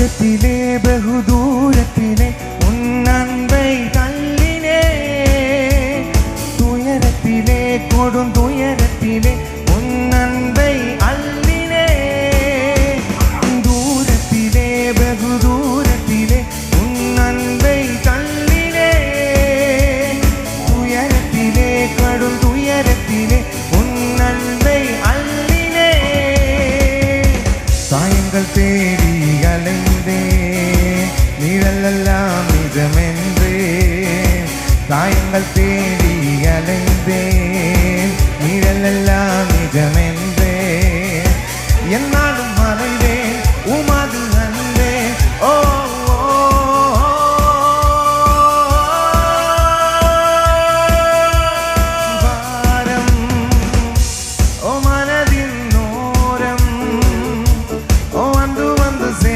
தூரத்திலே வெகு தூரத்திலே உன் அன்பை தள்ளினே துயரத்திலே கொடும் துயரத்திலே உன் அன்பை அள்ளினே தூரத்திலே வெகு தூரத்திலே உன் அன்பை தள்ளினே துயரத்திலே கடும் துயரத்திலே உன் அன்பை அள்ளினே சாயங்கள் தேடி அலைந்தே நிழலெல்லாம் நிஜமென்றே சாயங்கள் தேடி அலைந்தே நிழலெல்லாம் நிஜமென்றே என்னாலும் மறைவேன் உமது அன்பே ஓ வாரம் ஓ மனதின் ஓரம் ஓ வந்து வந்து சே